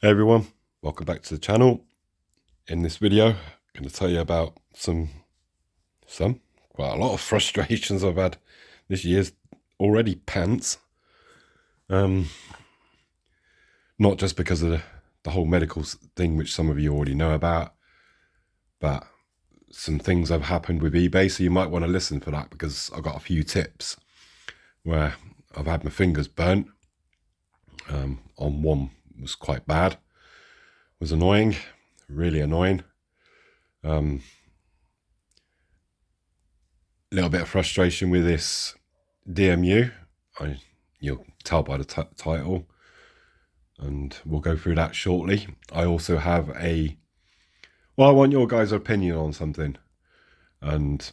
Hey everyone, welcome back to the channel. In this video, I'm going to tell you about quite a lot of frustrations I've had this year's already pants. Not just because of the whole medical thing, which some of you already know about, but some things have happened with eBay, so you might want to listen for that, because I've got a few tips where I've had my fingers burnt. On one was quite bad, was annoying, really annoying. Little bit of frustration with this DMU. You'll tell by the title, and we'll go through that shortly. I also have I want your guys' opinion on something, and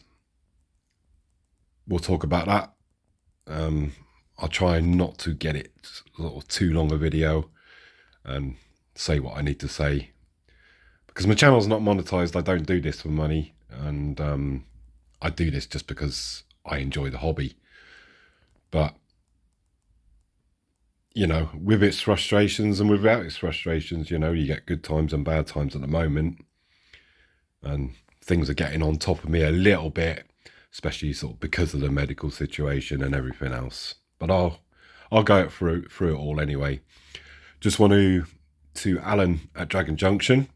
we'll talk about that. I'll try not to get it sort of too long a video and say what I need to say, because my channel's not monetized. I don't do this for money, and I do this just because I enjoy the hobby. But you know, with its frustrations and without its frustrations, you know, you get good times and bad times at the moment, and things are getting on top of me a little bit, especially sort of because of the medical situation and everything else. But I'll go through it all anyway. Just want to Alan at Dragon Junction,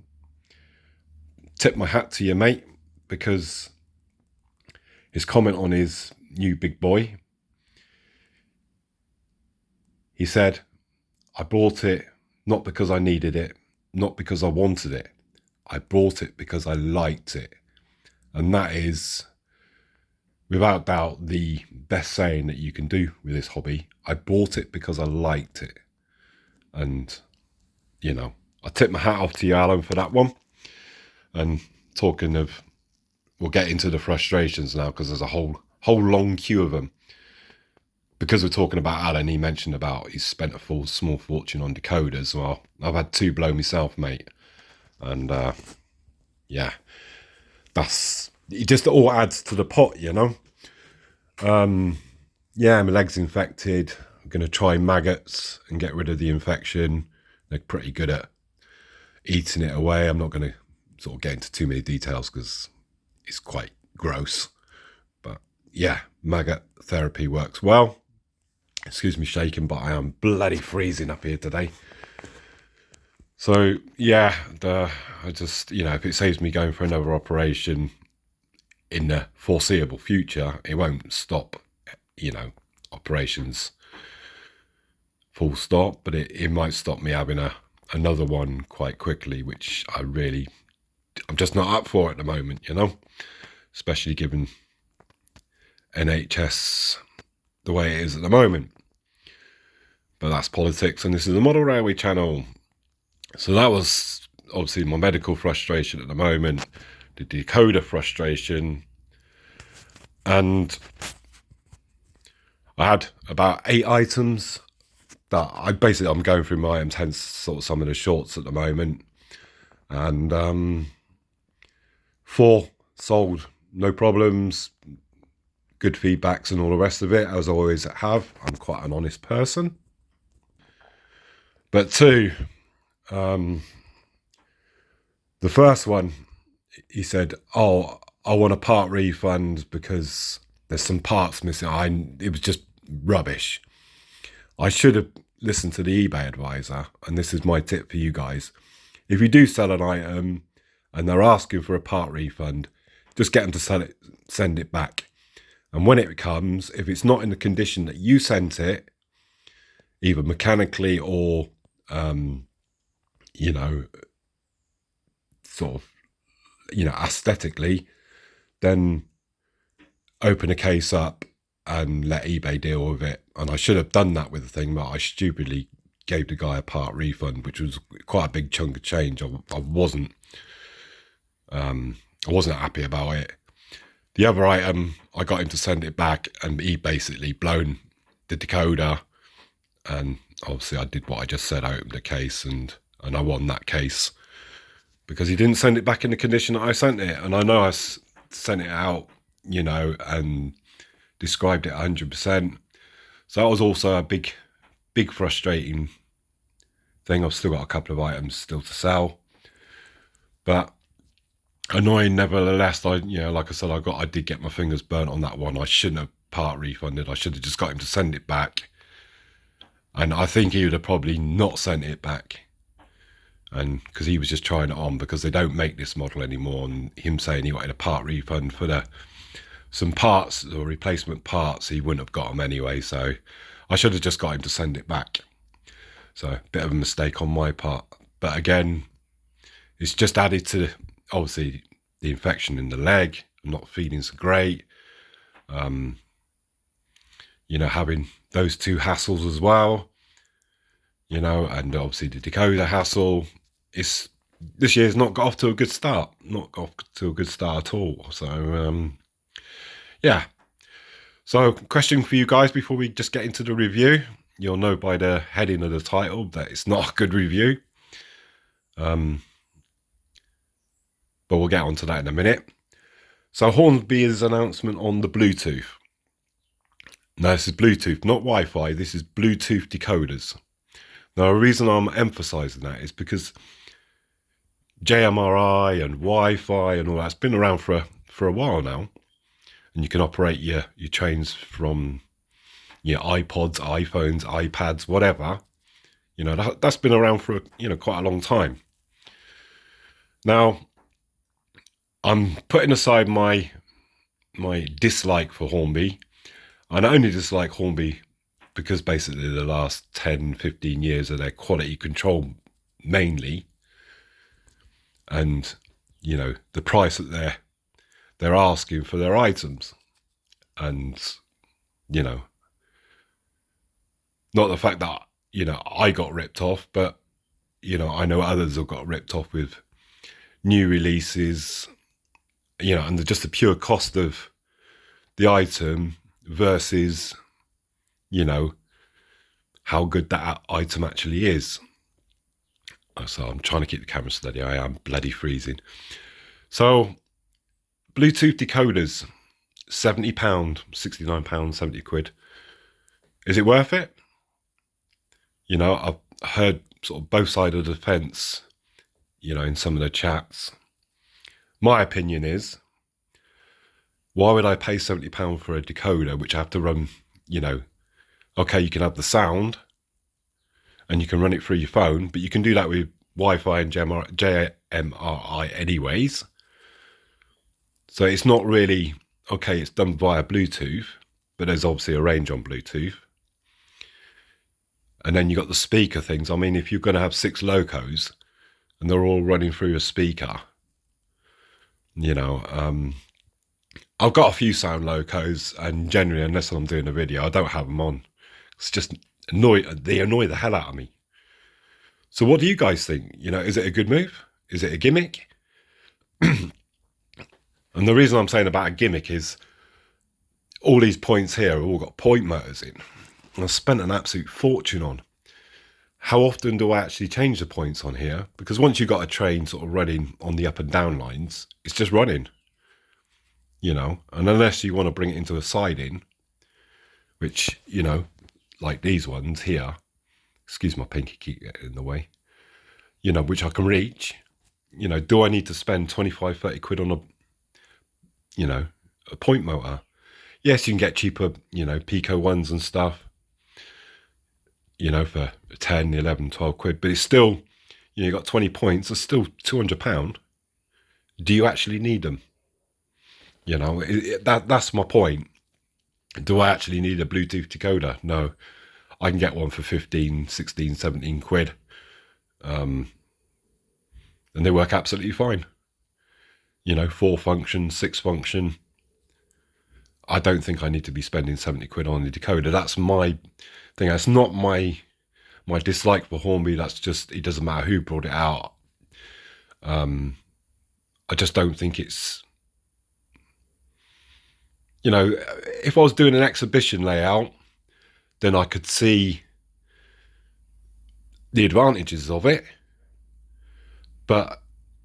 tip my hat to you, mate, because his comment on his new big boy, he said, I bought it not because I needed it, not because I wanted it. I bought it because I liked it. And that is, without doubt, the best saying that you can do with this hobby. I bought it because I liked it. And, you know, I tip my hat off to you, Alan, for that one. And talking of, we'll get into the frustrations now, because there's a whole long queue of them. Because we're talking about Alan, he mentioned about he's spent a small fortune on decoders. Well, I've had two blow myself, mate. And, yeah, it just all adds to the pot, you know. Yeah, my leg's infected. I'm going to try maggots and get rid of the infection. They're pretty good at eating it away. I'm not going to sort of get into too many details because it's quite gross. But yeah, maggot therapy works well. Excuse me shaking, but I am bloody freezing up here today. So yeah, I just, you know, if it saves me going for another operation in the foreseeable future, it won't stop, you know, operations full stop, but it might stop me having another one quite quickly, which I'm just not up for at the moment, you know, especially given NHS the way it is at the moment. But that's politics, and this is the Model Railway channel. So that was obviously my medical frustration at the moment, the decoder frustration, and I had about 8 items that I'm going through my items, hence sort of some of the shorts at the moment, and 4 sold, no problems, good feedbacks and all the rest of it, as I always have. I'm quite an honest person. But 2, the first one, he said, oh, I want a part refund because there's some parts missing. It was just rubbish. I should have listened to the eBay advisor, and this is my tip for you guys. If you do sell an item and they're asking for a part refund, just get them to send it back. And when it comes, if it's not in the condition that you sent it, either mechanically or, you know, sort of, you know, aesthetically, then open a case up and let eBay deal with it. And I should have done that with the thing, but I stupidly gave the guy a part refund, which was quite a big chunk of change. I wasn't happy about it. The other item, I got him to send it back, and he basically blown the decoder, and obviously I did what I just said. I opened the case, and I won that case because he didn't send it back in the condition that I sent it. And I know I sent it out, you know, and described it 100%. So that was also a big frustrating thing. I've still got a couple of items still to sell, but annoying nevertheless. Like I said, I did get my fingers burnt on that one. I shouldn't have part refunded. I should have just got him to send it back, and I think he would have probably not sent it back. And because he was just trying it on, because they don't make this model anymore, and him saying he wanted a part refund for some parts or replacement parts, he wouldn't have got them anyway. So I should have just got him to send it back. So a bit of a mistake on my part, but again, it's just added to obviously the infection in the leg. I'm not feeling so great. Having those two hassles as well. And obviously the decoder hassle. This year's not got off to a good start. Not got off to a good start at all. So, yeah. So, question for you guys before we just get into the review. You'll know by the heading of the title that it's not a good review. But we'll get onto that in a minute. So, Hornby's announcement on the Bluetooth. Now, this is Bluetooth, not Wi-Fi. This is Bluetooth decoders. Now, the reason I'm emphasising that is because JMRI and Wi-Fi and all that's been around for a while now, and you can operate your trains from your iPods, iPhones, iPads, whatever. That's been around for quite a long time. Now, I'm putting aside my dislike for Hornby, and I only dislike Hornby because basically the last 10, 15 years of their quality control mainly, and the price that they're asking for their items, and not the fact that I got ripped off, but I know others have got ripped off with new releases, and just the pure cost of the item versus how good that item actually is. So I'm trying to keep the camera steady. I am bloody freezing. So Bluetooth decoders, £70, £69, 70 quid. Is it worth it? I've heard sort of both sides of the fence, in some of the chats. My opinion is, why would I pay £70 for a decoder, which I have to run, okay, you can have the sound and you can run it through your phone, but you can do that with Wi-Fi and JMRI anyways. So it's not really, okay, it's done via Bluetooth, but there's obviously a range on Bluetooth. And then you got the speaker things. I mean, if you're going to have 6 locos and they're all running through a speaker, I've got a few sound locos, and generally, unless I'm doing a video, I don't have them on. It's just they annoy the hell out of me. So what do you guys think? Is it a good move? Is it a gimmick? And the reason I'm saying about a gimmick is all these points here have all got point motors in. And I've spent an absolute fortune on. How often do I actually change the points on here? Because once you've got a train sort of running on the up and down lines, it's just running. And unless you want to bring it into a siding, which, like these ones here, excuse my pinky, keep getting in the way, which I can reach, do I need to spend 25, 30 quid on a point motor? Yes, you can get cheaper, Pico ones and stuff, for 10, 11, 12 quid, but it's still, you got 20 points, it's still £200. Do you actually need them? That's my point. Do I actually need a Bluetooth decoder? No. I can get one for 15, 16, 17 quid. And they work absolutely fine. 4 function, 6 function. I don't think I need to be spending 70 quid on the decoder. That's my thing. That's not my dislike for Hornby. That's just, it doesn't matter who brought it out. I just don't think it's, if I was doing an exhibition layout, then I could see the advantages of it. But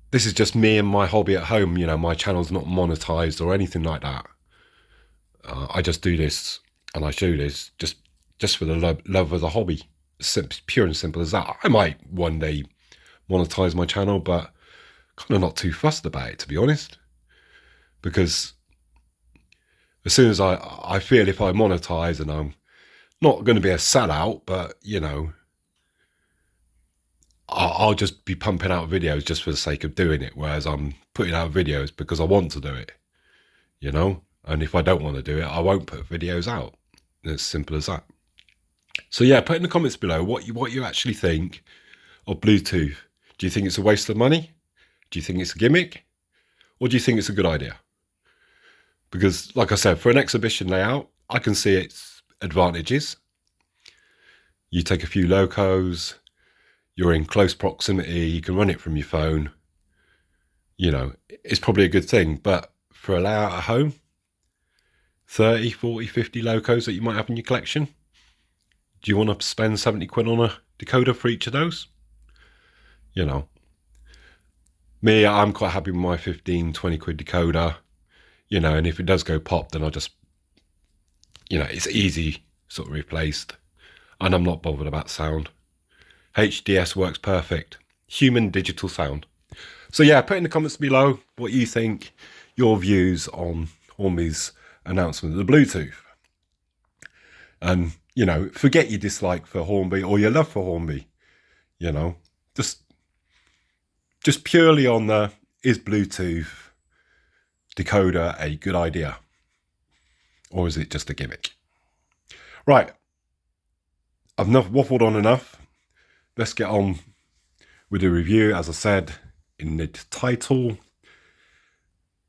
this is just me and my hobby at home. My channel's not monetized or anything like that. I just do this and I show this just for the love of the hobby. pure and simple as that. I might one day monetize my channel, but kind of not too fussed about it, to be honest, because as soon as I feel if I monetize, and I'm not going to be a sellout, but you know, I'll just be pumping out videos just for the sake of doing it, whereas I'm putting out videos because I want to do it, you know, and if I don't want to do it, I won't put videos out. It's simple as that. So yeah, put in the comments below what you actually think of Bluetooth. Do you think it's a waste of money? Do you think it's a gimmick? Or do you think it's a good idea? Because like I said, for an exhibition layout, I can see its advantages. You take a few locos, you're in close proximity, you can run it from your phone. You know, it's probably a good thing, but for a layout at home, 30, 40, 50 locos that you might have in your collection, do you want to spend 70 quid on a decoder for each of those? You know, me, I'm quite happy with my 15, 20 quid decoder, you know, and if it does go pop, then I'll just, you know, it's easy sort of replaced, and I'm not bothered about sound. HDS works perfect. Human digital sound. So yeah, put in the comments below what you think, your views on Hornby's announcement of the Bluetooth. And, you know, forget your dislike for Hornby or your love for Hornby. You know, just purely on the, is Bluetooth decoder a good idea? Or is it just a gimmick? Right, I've waffled on enough. Let's get on with the review. As I said in the title,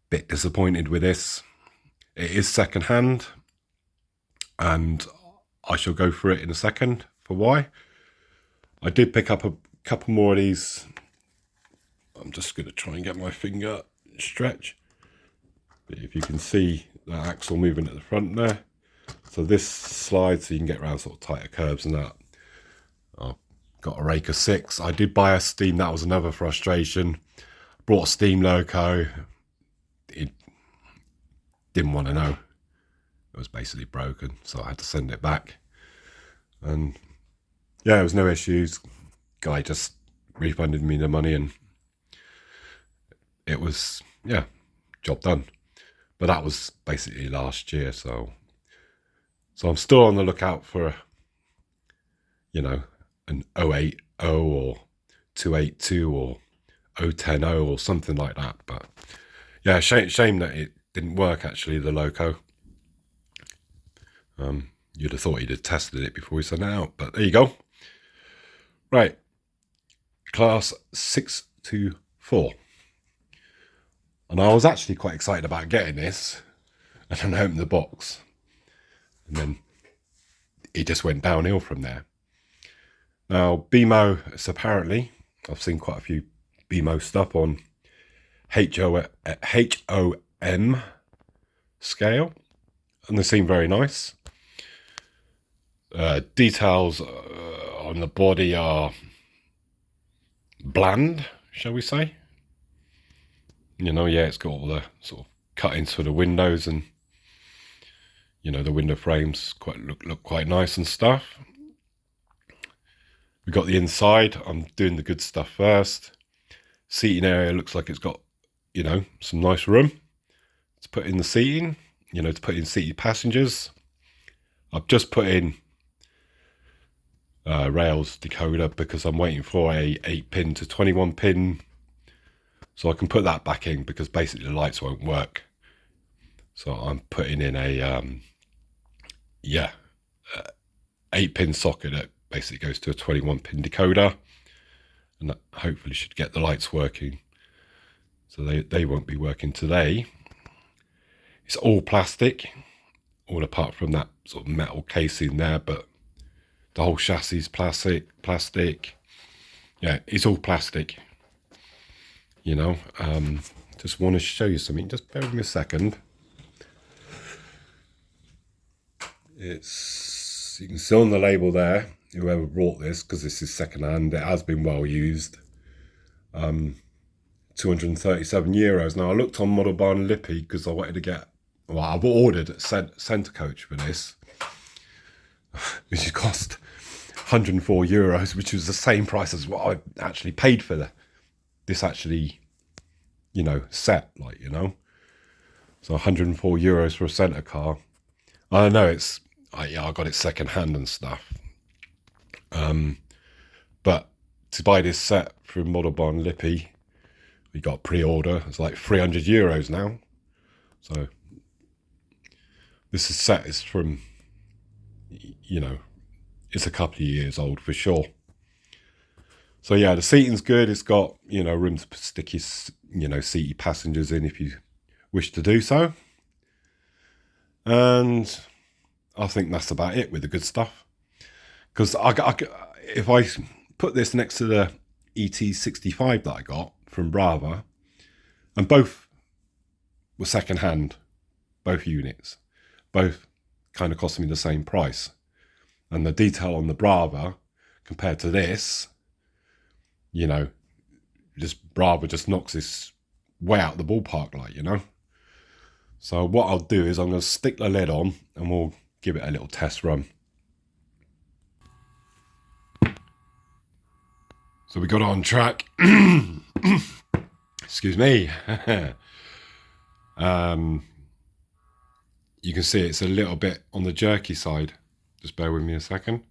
bit disappointed with this. It is secondhand, and I shall go through it in a second for why. I did pick up a couple more of these. I'm just going to try and get my finger stretch. But if you can see the axle moving at the front there. So this slides so you can get around sort of tighter curves and that. I've got a Rake of 6. I did buy a Steam. That was another frustration. Brought a Steam loco. It didn't want to know. It was basically broken, so I had to send it back. And yeah, there was no issues. Guy just refunded me the money, and it was, yeah, job done. But that was basically last year, so I'm still on the lookout for, you know, an 080 or 282 or 010 or something like that. But yeah, shame that it didn't work, actually, the loco. You'd have thought he'd have tested it before he sent it out, but there you go. Right, class 624. And I was actually quite excited about getting this, and then I opened the box, and then it just went downhill from there. Now, Bemo is apparently, I've seen quite a few Bemo stuff on HOM scale, and they seem very nice. Details on the body are bland, shall we say. You know, yeah, it's got all the sort of cuttings for the windows, and, you know, the window frames look quite nice and stuff. We got the inside. I'm doing the good stuff first. Seating area looks like it's got, you know, some nice room to put in the seating, you know, to put in seated passengers. I've just put in rails decoder because I'm waiting for a 8-pin to 21-pin, so I can put that back in, because basically the lights won't work. So I'm putting in a 8-pin socket that basically goes to a 21-pin decoder, and that hopefully should get the lights working. So they won't be working today. It's all plastic, all apart from that sort of metal casing there, but the whole chassis is plastic. Yeah, it's all plastic. You know, just want to show you something. Just bear with me a second. It's, you can see on the label there, whoever brought this, because this is secondhand, it has been well used. 237 euros. Now I looked on Model Barn Lippy because I wanted to get, well, I've ordered a centre coach for this, which cost €104, which was the same price as what I actually paid for this actually, set, So €104 for a centre car. I know I got it second hand and stuff. But to buy this set from Model Barn Lippy, we got pre-order. It's like €300 now. So this set is from, it's a couple of years old for sure. So yeah, the seating's good. It's got, room to stick your, seaty passengers in if you wish to do so. And I think that's about it with the good stuff. Because if I put this next to the ET65 that I got from Brava, and both were second hand, both units, both kind of cost me the same price. And the detail on the Brava compared to this, this Brava just knocks this way out the ballpark, So what I'll do is I'm going to stick the lid on and we'll give it a little test run. So we got it on track. Excuse me. You can see it's a little bit on the jerky side. Just bear with me a second.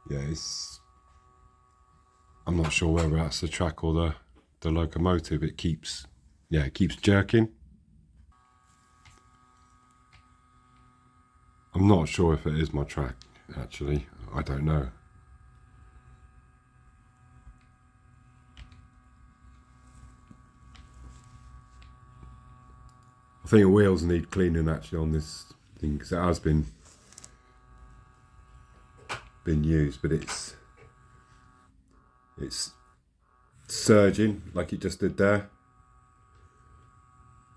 Yeah, I'm not sure whether that's the track or the locomotive. It keeps jerking. I'm not sure if it is my track, actually. I don't know. I think the wheels need cleaning actually on this thing because it has been used, but it's surging like it just did there.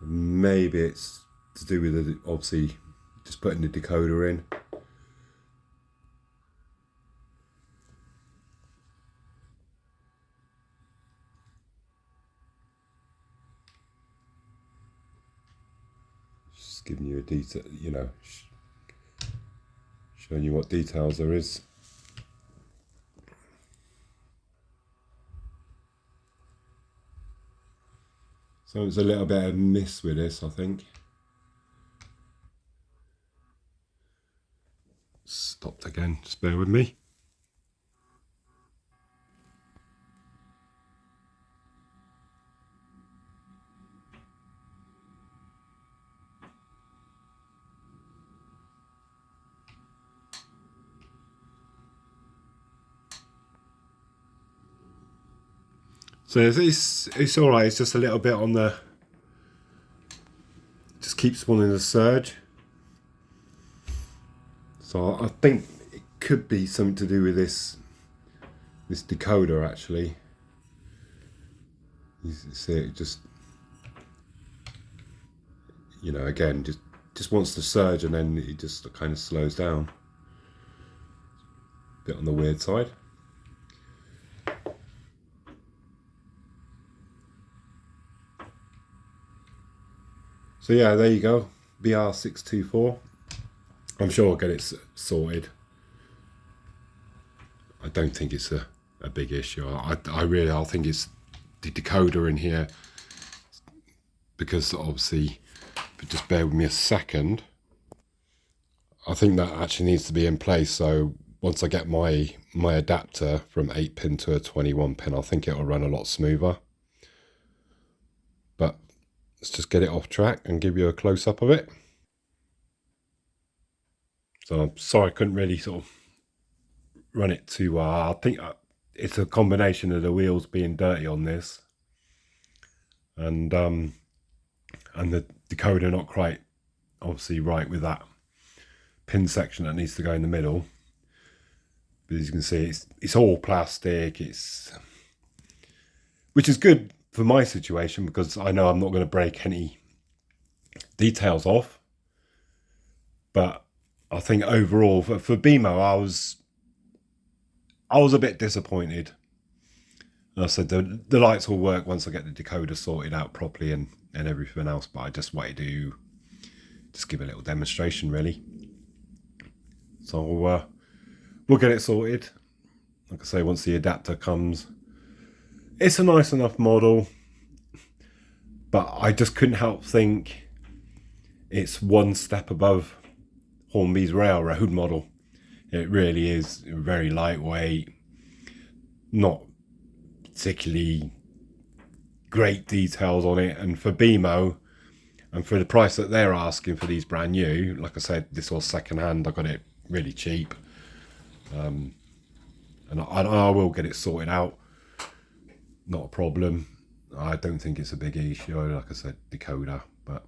Maybe it's to do with obviously just putting the decoder in. Just giving you a detail, showing you what details there is. So it's a little bit of miss with this, I think. Stopped again, just bear with me. So it's all right. It's just a little bit on the. Just keeps wanting to surge. So I think it could be something to do with this decoder actually. You see it just, again just wants to surge and then it just kind of slows down. Bit on the weird side. So yeah, there you go, BR624. I'm sure I'll get it sorted. I don't think it's a big issue. I think it's the decoder in here, because obviously, but just bear with me a second. I think that actually needs to be in place. So once I get my adapter from 8-pin to a 21-pin, I think it'll run a lot smoother. But let's just get it off track and give you a close-up of it. So I'm sorry I couldn't really sort of run it too well. I think it's a combination of the wheels being dirty on this and the decoder not quite obviously right with that pin section that needs to go in the middle. But as you can see, it's all plastic. Which is good for my situation because I know I'm not going to break any details off. But I think overall for Bemo, I was a bit disappointed. And I said the lights will work once I get the decoder sorted out properly and everything else. But I just wanted to just give a little demonstration really. So we'll get it sorted. Like I say, once the adapter comes. It's a nice enough model, but I just couldn't help think it's one step above Hornby's Railroad model. It really is very lightweight, not particularly great details on it, and for Bemo and for the price that they're asking for these brand new, like I said, this was second hand. I got it really cheap, and I will get it sorted out. Not a problem. I don't think it's a big issue. Like I said, decoder, but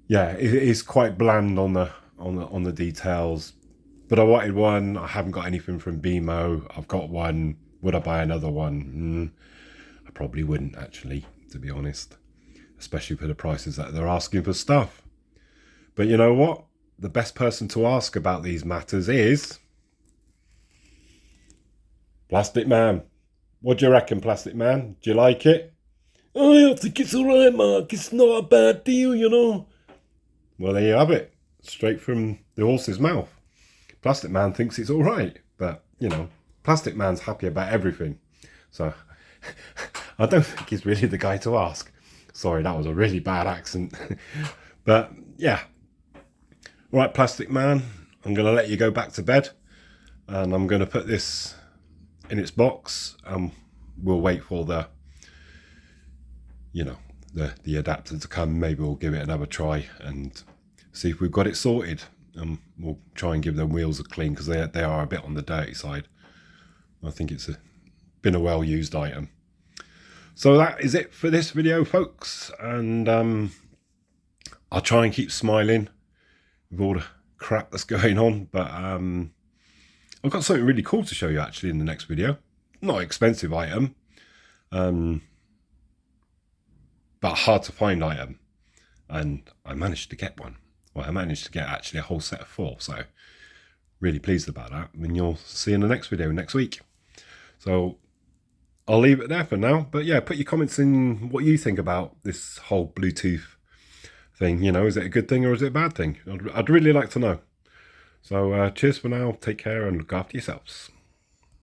yeah, it is quite bland on the details. But I wanted one. I haven't got anything from Bemo. I've got one. Would I buy another one? I probably wouldn't, actually, to be honest. Especially for the prices that they're asking for stuff. But you know what? The best person to ask about these matters is Plastic Man. What do you reckon, Plastic Man? Do you like it? Oh, I think it's alright, Mark. It's not a bad deal, you know. Well, there you have it. Straight from the horse's mouth. Plastic Man thinks it's alright. But, you know, Plastic Man's happy about everything. So, I don't think he's really the guy to ask. Sorry, that was a really bad accent. But, yeah. Right, Plastic Man. I'm going to let you go back to bed. And I'm going to put this in its box, and we'll wait for the adapter to come. Maybe we'll give it another try and see if we've got it sorted. We'll try and give them wheels a clean, because they are a bit on the dirty side. I think it's been a well used item. So that is it for this video, folks, and I'll try and keep smiling with all the crap that's going on, but I've got something really cool to show you actually in the next video. Not an expensive item, but a hard to find item. And I managed to get one. Well, I managed to get actually a whole set of 4. So really pleased about that. And you'll see in the next video next week. So I'll leave it there for now. But yeah, put your comments in what you think about this whole Bluetooth thing. You know, is it a good thing or is it a bad thing? I'd really like to know. So cheers for now, take care and look after yourselves.